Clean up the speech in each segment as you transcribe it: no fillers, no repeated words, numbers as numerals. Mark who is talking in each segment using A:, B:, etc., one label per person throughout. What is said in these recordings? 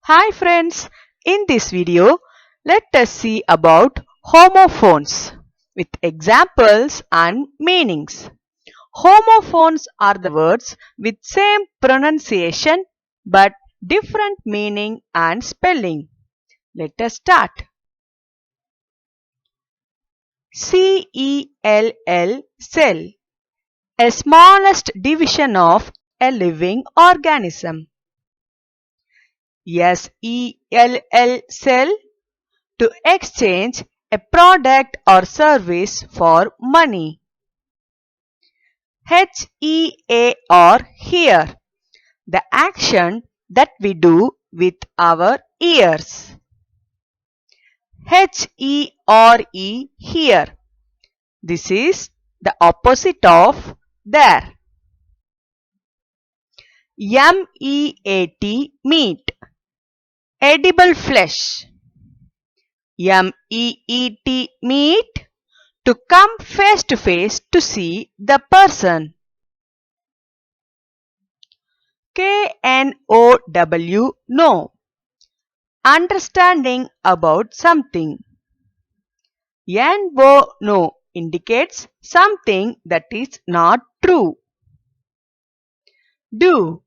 A: Hi friends, in this video, let us see about homophones with examples and meanings. Homophones are the words with same pronunciation but different meaning and spelling. Let us start. Cell, cell, a smallest division of a living organism. Sell, sell, to exchange a product or service for money. Hear, hear, the action that we do with our ears. Here, this is the opposite of there. Meat, edible flesh. Meat, to come face to face to see the person. Know, understanding about something. No indicates something that is not true. Dew,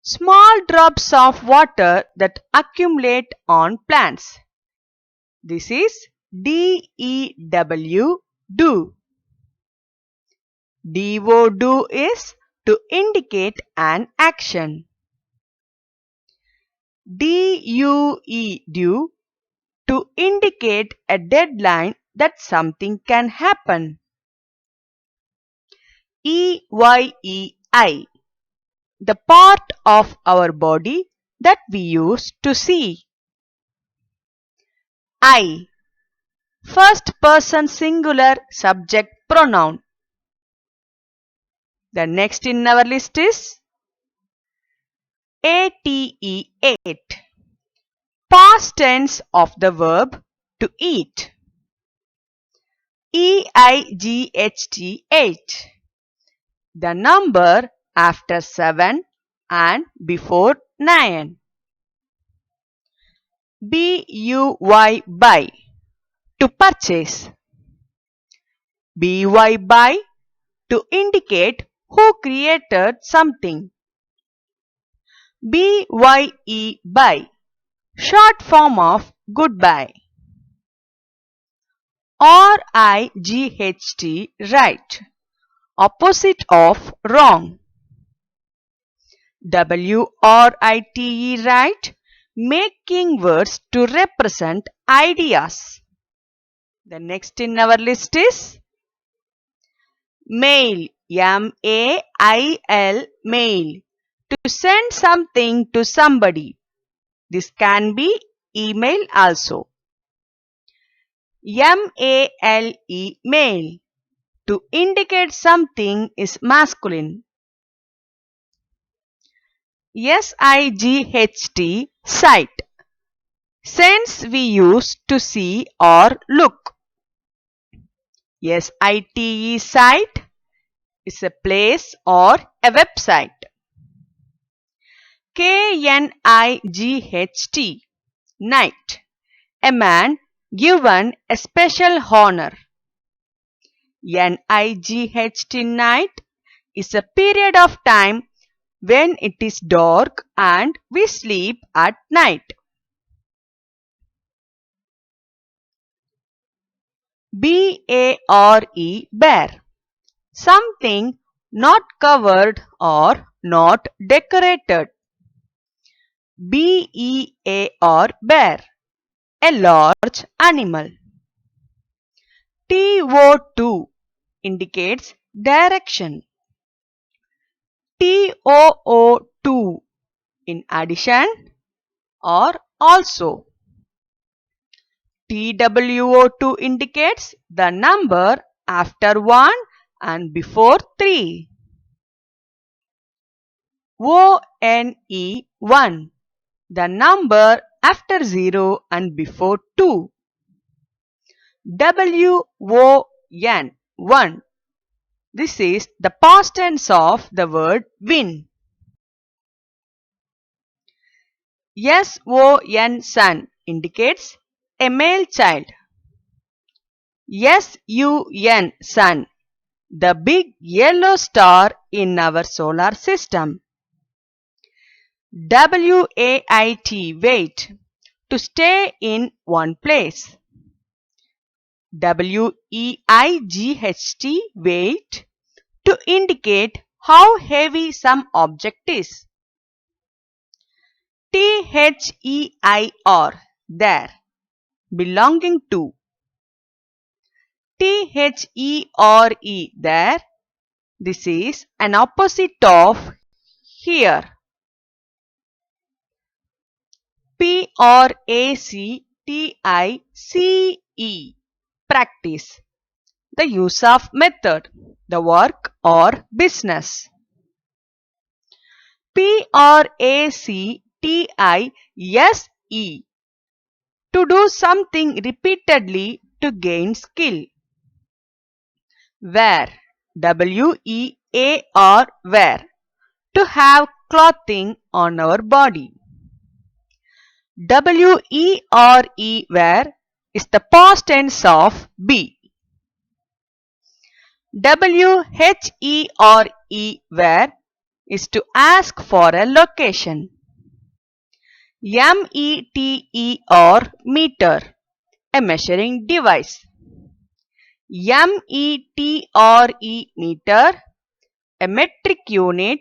A: small drops of water that accumulate on plants. This is DEW, do. Do is to indicate an action. Due, to indicate a deadline that something can happen. EYEI, the part of our body that we use to see. I, first person singular subject pronoun. The next in our list is ATE, ate, past tense of the verb to eat. EIGHT, eight, the number after 7 and before 9. BUY, buy, to purchase. BY, buy, to indicate who created something. BYE, buy, short form of goodbye. RIGHT, right, opposite of wrong. WRITE, right, making words to represent ideas. The next in our list is mail, MAIL, mail, to send something to somebody. This can be email also. MALE, male, to indicate something is masculine. SIGHT, sight, sense we use to see or look. SITE, site, is a place or a website. KNIGHT, night, a man given a special honor. NIGHT, night, is a period of time when it is dark and we sleep at night. BARE, bare, something not covered or not decorated. BEAR, bear, a large animal. TO2 indicates direction. TOO2, in addition or also. TWO2 indicates the number after 1 and before 3. ONE, 1, the number after 0 and before 2. WON, 1. This is the past tense of the word win. S-O-N son indicates a male child. S-U-N sun, the big yellow star in our solar system. W-A-I-T wait, to stay in one place. W-E-I-G-H-T weight, to indicate how heavy some object is. T-H-E-I-R there, belonging to. T-H-E-R-E there, this is an opposite of here. P-R-A-C-T-I-C-E practice, the use of method, the work or business. P-R-A-C-T-I-S-E, to do something repeatedly to gain skill. Wear, W-E-A-R wear, to have clothing on our body. W-E-R-E wear is the past tense of be. W-H-E-R-E where is to ask for a location. M-E-T-E-R meter, a measuring device. M-E-T-R-E meter, a metric unit,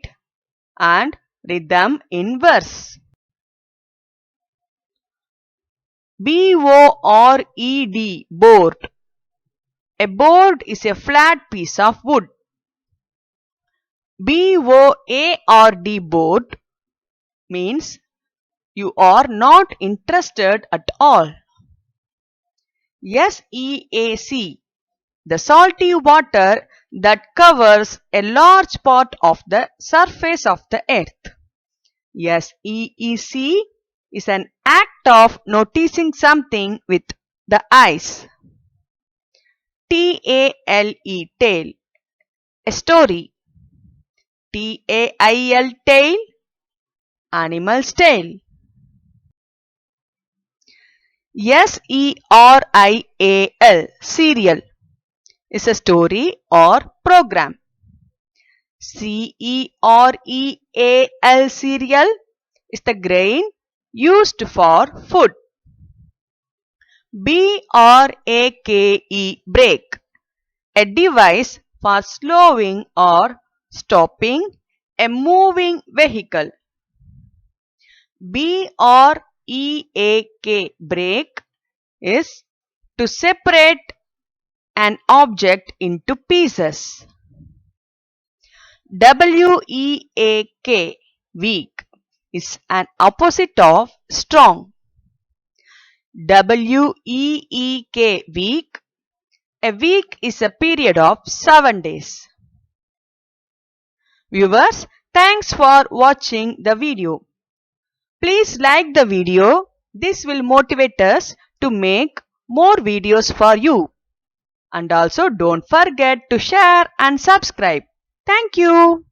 A: and rhythm in verse. B-O-R-E-D board, a board is a flat piece of wood. B-O-A-R-D board means you are not interested at all. S-E-A-C, the salty water that covers a large part of the surface of the earth. S-E-E-C is an act of noticing something with the eyes. T-A-L-E tale, a story. T-A-I-L tail, animal's tail. S-E-R-I-A-L serial is a story or program. C-E-R-E-A-L cereal is the grain used for food. B-R-A-K-E brake, a device for slowing or stopping a moving vehicle. B-R-E-A-K brake is to separate an object into pieces. W-E-A-K weak is an opposite of strong. W-E-E-K week, a week is a period of 7 days. Viewers, thanks for watching the video. Please like the video. This will motivate us to make more videos for you. And also don't forget to share and subscribe. Thank you.